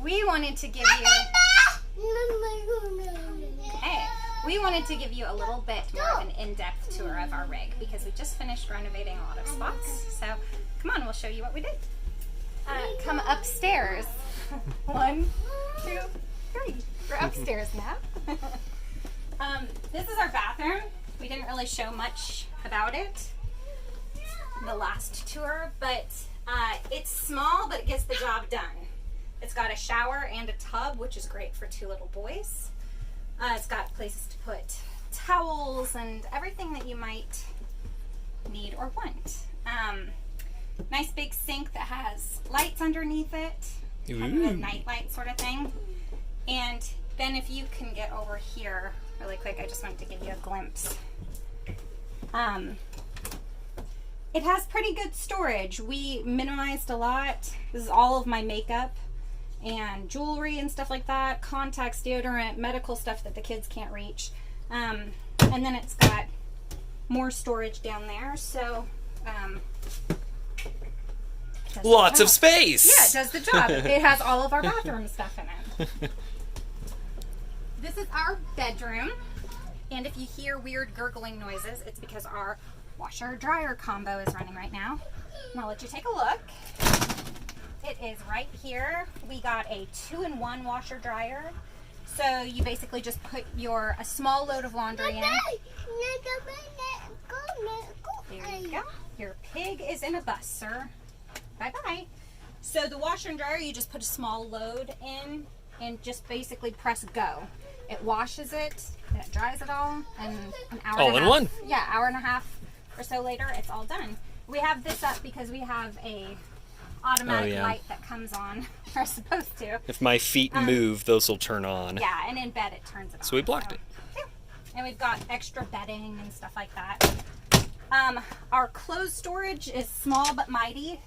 we wanted to give you we wanted to give you a little bit more of an in-depth tour of our rig because we just finished renovating a lot of spots. So come on, we'll show you what we did. Come upstairs. 1, 2, 3. We're upstairs now. This is our bathroom. We didn't really show much about it the last tour, but it's small, but it gets the job done. It's got a shower and a tub, which is great for 2 little boys. It's got places to put towels and everything that you might need or want. Nice big sink that has lights underneath it, kind of a night light sort of thing. And then if you can get over here really quick, I just wanted to give you a glimpse. It has pretty good storage. We minimized a lot. This is all of my makeup and jewelry and stuff like that, contacts, deodorant, medical stuff that the kids can't reach. And then it's got more storage down there, so lots of space. Yeah, it does the job. It has all of our bathroom stuff in it. This is our bedroom, and if you hear weird gurgling noises, it's because our washer dryer combo is running right now. And I'll let you take a look. It is right here. We got a 2-in-1 washer dryer. So you basically just put a small load of laundry in. There you go. Your pig is in a bus, sir. Bye-bye. So the washer and dryer, you just put a small load in and just basically press go. It washes it, and it dries it all, and an hour all in one. Yeah, hour and a half or so later, it's all done. We have this up because we have a automatic light that comes on. We're supposed to. If my feet move, those will turn on. Yeah, and in bed it turns it on. So we blocked it. Yeah. And we've got extra bedding and stuff like that. Our clothes storage is small but mighty.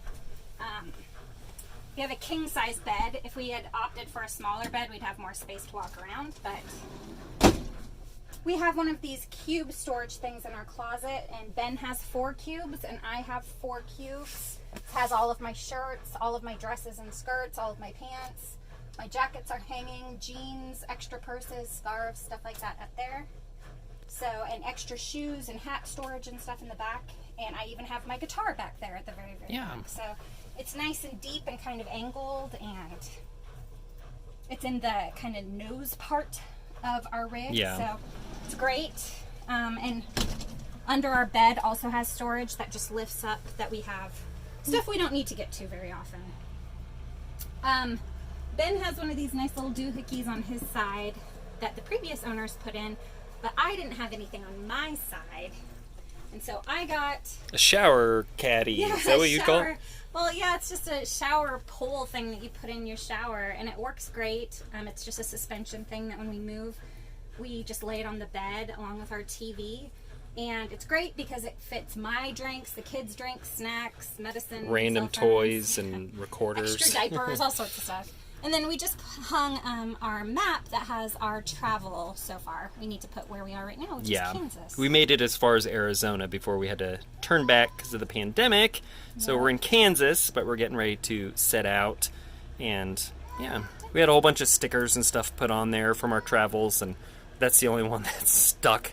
We have a king-size bed. If we had opted for a smaller bed, we'd have more space to walk around, but we have one of these cube storage things in our closet, and Ben has 4 cubes, and I have 4 cubes. It has all of my shirts, all of my dresses and skirts, all of my pants. My jackets are hanging, jeans, extra purses, scarves, stuff like that up there. So, and extra shoes and hat storage and stuff in the back. And I even have my guitar back there at the very, very back. So it's nice and deep and kind of angled, and it's in the kind of nose part of our rig. Yeah. So it's great. And under our bed also has storage that just lifts up, that we have stuff we don't need to get to very often. Ben has one of these nice little doohickeys on his side that the previous owners put in, but I didn't have anything on my side. And so I got a shower caddy. Is that what you call it? Well, yeah, it's just a shower pole thing that you put in your shower, and it works great. It's just a suspension thing that when we move, we just lay it on the bed along with our TV. And it's great because it fits my drinks, the kids' drinks, snacks, medicine, random toys and recorders, extra diapers, all sorts of stuff. And then we just hung our map that has our travel so far. We need to put where we are right now, which is Kansas. We made it as far as Arizona before we had to turn back because of the pandemic. So we're in Kansas, but we're getting ready to set out. And yeah, we had a whole bunch of stickers and stuff put on there from our travels, and that's the only one that's stuck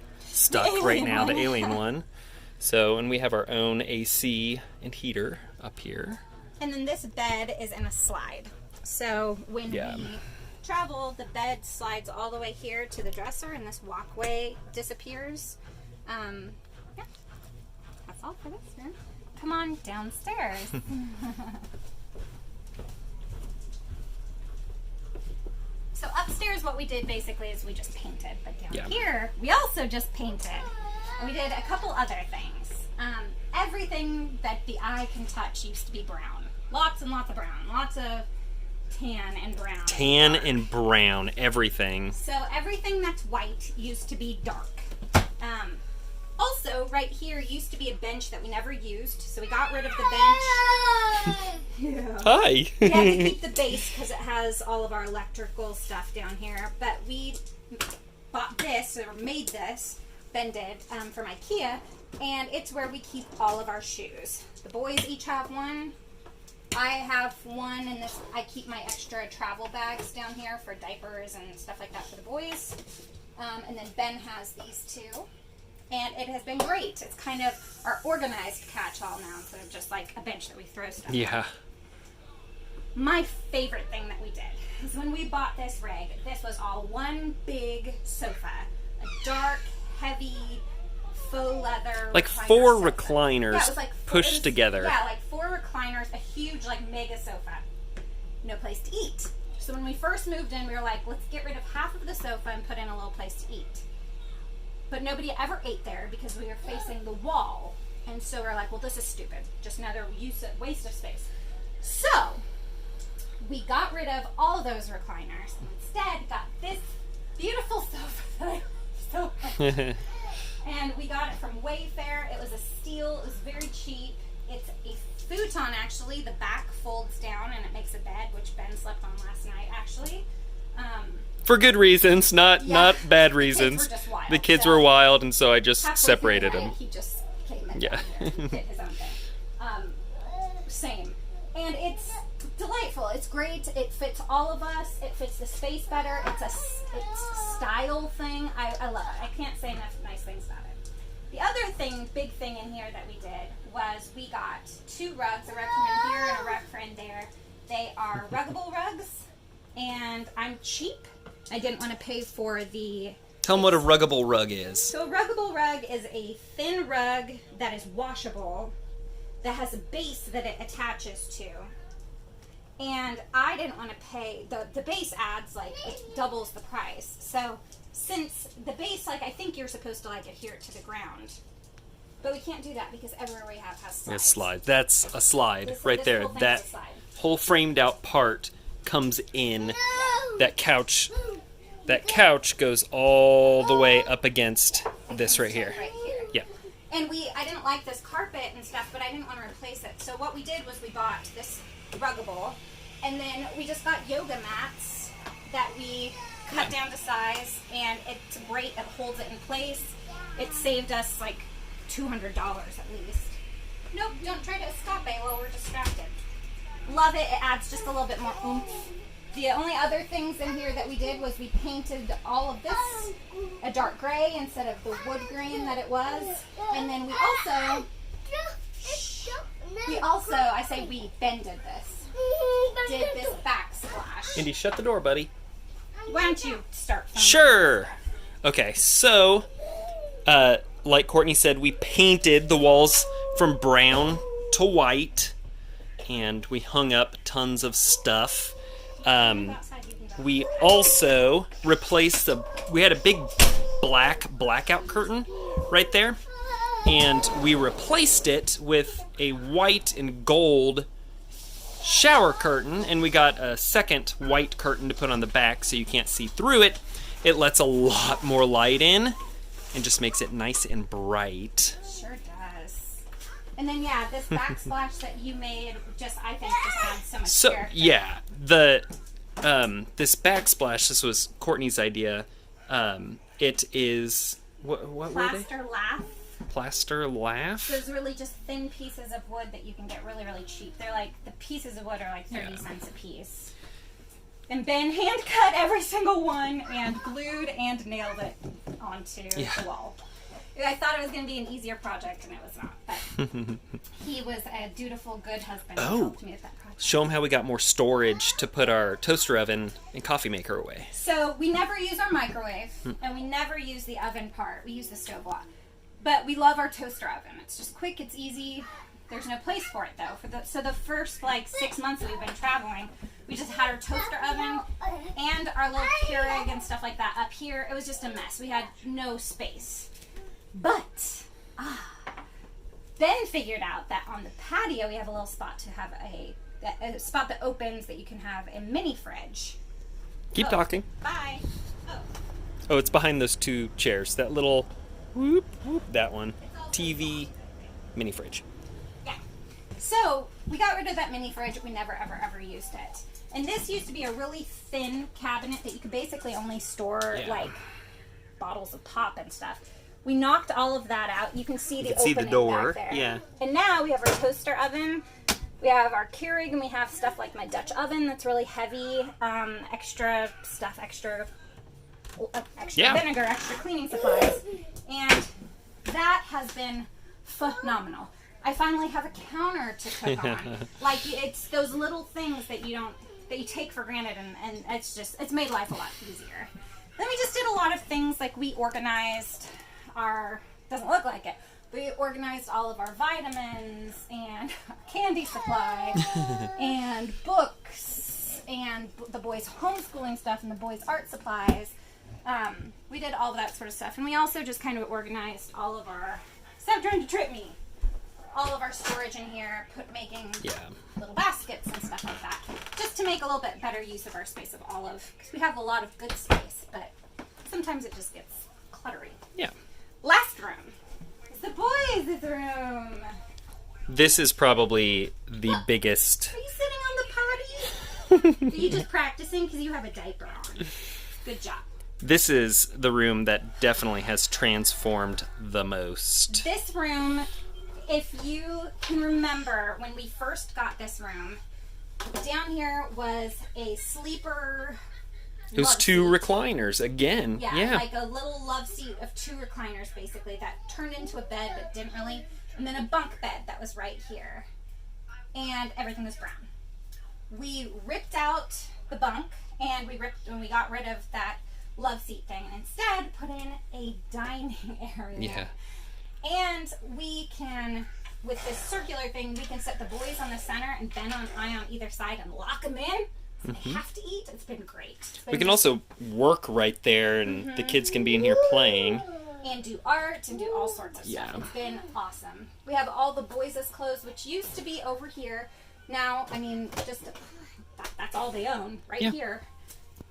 right now, the alien one. So, and we have our own AC and heater up here. And then this bed is in a slide. So when we travel, the bed slides all the way here to the dresser, and this walkway disappears. Yeah, that's all for this room. Come on downstairs. So upstairs, what we did basically is we just painted, but down here we also just painted, and we did a couple other things. Everything that the eye can touch used to be brown. Lots and lots of brown. Lots of tan and brown. Tan and brown, everything. So everything that's white used to be dark. Also, right here used to be a bench that we never used, so we got rid of the bench. Hi. We had to keep the base because it has all of our electrical stuff down here, but we bought this, or made this, Ben did, from IKEA, and it's where we keep all of our shoes. The boys each have one, I have one in this. I keep my extra travel bags down here for diapers and stuff like that for the boys. And then Ben has these two. And it has been great. It's kind of our organized catch-all now instead of just like a bench that we throw stuff on. My favorite thing that we did is when we bought this rig, this was all one big sofa. A dark, heavy, faux leather like recliner 4 sofa. recliners Yeah, it was like pushed together. Yeah, like 4 recliners, a huge like mega sofa. No place to eat. So when we first moved in, we were like, let's get rid of half of the sofa and put in a little place to eat. But nobody ever ate there because we were facing the wall. And so we're like, well, this is stupid. Just another waste of space. So we got rid of all those recliners and instead got this beautiful sofa that I so much. And we got it from Wayfair. It was a steal. It was very cheap. It's a futon, actually. The back folds down and it makes a bed, which Ben slept on last night, actually. For good reasons, not bad reasons. The kids were wild, and so I just separated them. He just came in and did his own thing. Same. And it's delightful. It's great. It fits all of us. It fits the space better. It's a style thing. I love it. I can't say enough nice things about it. The other big thing in here that we did was we got 2 rugs, a rug from in here and a rug for in there. They are ruggable rugs, and I'm cheap. I didn't want to pay for the... Tell them what a ruggable rug is. So a ruggable rug is a thin rug that is washable, that has a base that it attaches to. And I didn't want to pay... The base adds, like, it doubles the price. So since the base, like, I think you're supposed to, like, adhere it to the ground. But we can't do that because everywhere we have has slides. A slide. That's a slide right there. Whole that whole framed out part comes in. That couch goes all the way up against this right here. Right here. Yeah. And I didn't like this carpet and stuff, but I didn't want to replace it. So what we did was we bought this ruggable, and then we just got yoga mats that we cut down to size, and it's great. It holds it in place. It saved us like $200 at least. Nope, don't try to escape while we're distracted. Love it. It adds just a little bit more oomph. The only other things in here that we did was we painted all of this a dark gray instead of the wood grain that it was. And then we bended this. Did this backsplash. Indy, shut the door, buddy. Why don't you start? Sure. Okay, so, like Courtney said, we painted the walls from brown to white, and we hung up tons of stuff. We also replaced we had a big black blackout curtain right there, and we replaced it with a white and gold shower curtain, and we got a second white curtain to put on the back so you can't see through it. It lets a lot more light in and just makes it nice and bright. Sure does. And then this backsplash that you made I think adds so much character. Yeah, this backsplash, this was Courtney's idea. It is what were they? Plaster lath. Those really just thin pieces of wood that you can get really, really cheap. They're like, the pieces of wood are like 30 cents a piece. And Ben hand cut every single one and glued and nailed it onto the wall. I thought it was going to be an easier project, and it was not. But he was a dutiful, good husband who helped me with that project. Show him how we got more storage to put our toaster oven and coffee maker away. So we never use our microwave, and we never use the oven part. We use the stove a lot. But we love our toaster oven. It's just quick, it's easy. There's no place for it, though. So the first, 6 months that we've been traveling, we just had our toaster oven and our little Keurig and stuff like that up here. It was just a mess. We had no space. But Ben figured out that on the patio we have a little spot to have a spot that opens that you can have a mini fridge. Keep talking. Bye. Oh, it's behind those 2 chairs. That little whoop, that one. TV mini fridge. Yeah. So we got rid of that mini fridge. We never ever used it. And this used to be a really thin cabinet that you could basically only store bottles of pop and stuff. We knocked all of that out. You can see the opening door. back there. Yeah. And now we have our toaster oven We have our Keurig, and we have stuff like my Dutch oven that's really heavy, extra stuff, extra vinegar, extra cleaning supplies, and that has been phenomenal. I finally have a counter to cook on. Like, it's those little things that you take for granted, and it's made life a lot easier. Then we just did a lot of things, like we organized doesn't look like it, we organized all of our vitamins and candy supply and books and the boys' homeschooling stuff and the boys' art supplies. We did all of that sort of stuff. And we also just kind of organized all of our, stop trying to trip me, all of our storage in here, making little baskets and stuff like that, just to make a little bit better use of our space of Olive, because we have a lot of good space, but sometimes it just gets cluttery. Yeah. Last room is the boys' room. This is probably the biggest. Are you sitting on the potty? Are you just practicing because you have a diaper on? Good job. This is the room that definitely has transformed the most. This room, if you can remember when we first got this room, down here was a sleeper. It was two recliners again. Yeah, like a little love seat of two recliners basically that turned into a bed but didn't really. And then a bunk bed that was right here. And everything was brown. We ripped out the bunk and we got rid of that love seat thing and instead put in a dining area. Yeah. And we can, with this circular thing, we can set the boys on the center and Ben and I on either side and lock them in. So they have to eat. It's been great. We can also work right there and the kids can be in here playing. And do art and do all sorts of stuff. It's been awesome. We have all the boys' clothes, which used to be over here. Now, I mean, just that's all they own right here.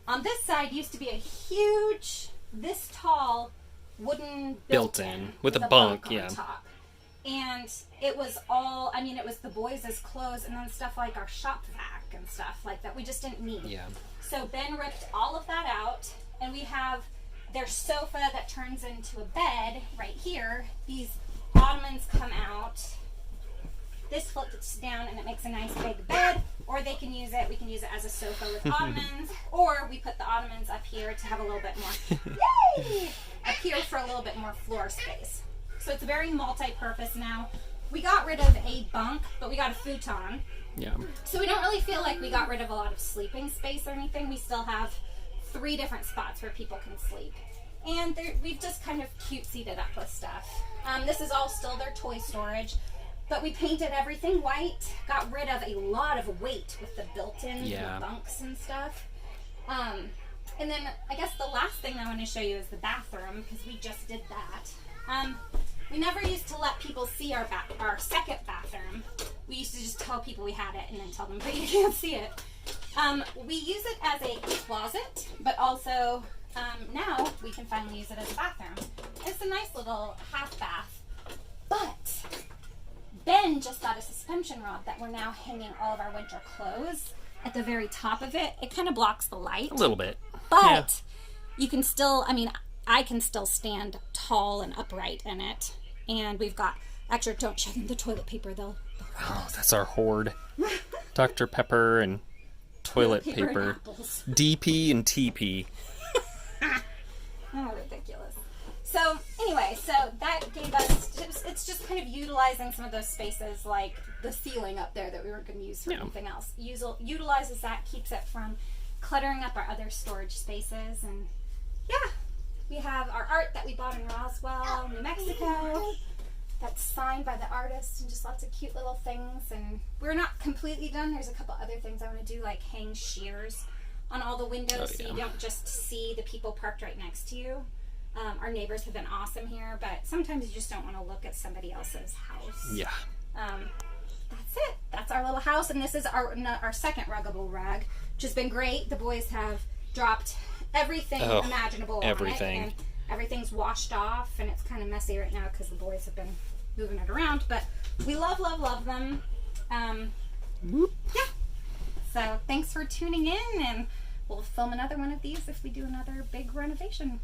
On this side used to be a huge, this tall wooden built-in with a bunk on top. And it was all, I mean, it was the boys' clothes and then stuff like our shop vac and stuff like that we just didn't need. Yeah. So Ben ripped all of that out, and we have their sofa that turns into a bed right here. These ottomans come out. This flips down and it makes a nice big bed, or they can use it, we can use it as a sofa with ottomans, or we put the ottomans up here to have a little bit more, yay! Up here for a little bit more floor space. So it's very multi-purpose now. We got rid of a bunk, but we got a futon. Yeah. So we don't really feel like we got rid of a lot of sleeping space or anything. We still have 3 different spots where people can sleep. And we've just kind of cutesied it up with stuff. This is all still their toy storage, but we painted everything white, got rid of a lot of weight with the built-in bunks and stuff. And then I guess the last thing I want to show you is the bathroom, because we just did that. We never used to let people see our second bathroom. We used to just tell people we had it and then tell them, but you can't see it. We use it as a closet, but also now we can finally use it as a bathroom. It's a nice little half bath, but Ben just got a suspension rod that we're now hanging all of our winter clothes at the very top of it. It kind of blocks the light. A little bit. But you can still, I mean, I can still stand tall and upright in it. And we've got, actually, don't show them the toilet paper. They'll oh, that's our hoard. Dr. Pepper and toilet paper. DP and TP. Oh, ridiculous. So, anyway, so that gave us, it's just kind of utilizing some of those spaces, like the ceiling up there that we weren't going to use for anything else. Utilizes that, keeps it from cluttering up our other storage spaces. And yeah, we have our art that we bought in Roswell, New Mexico, that's signed by the artist, and just lots of cute little things. And we're not completely done. There's a couple other things I want to do, like hang shears on all the windows so you don't just see the people parked right next to you. Our neighbors have been awesome here, but sometimes you just don't want to look at somebody else's house. Yeah. That's it. That's our little house, and this is our second ruggable rug, which has been great. The boys have dropped everything imaginable on it, and everything's washed off, and it's kind of messy right now because the boys have been moving it around, but we love them. Yeah. So thanks for tuning in, and we'll film another one of these if we do another big renovation.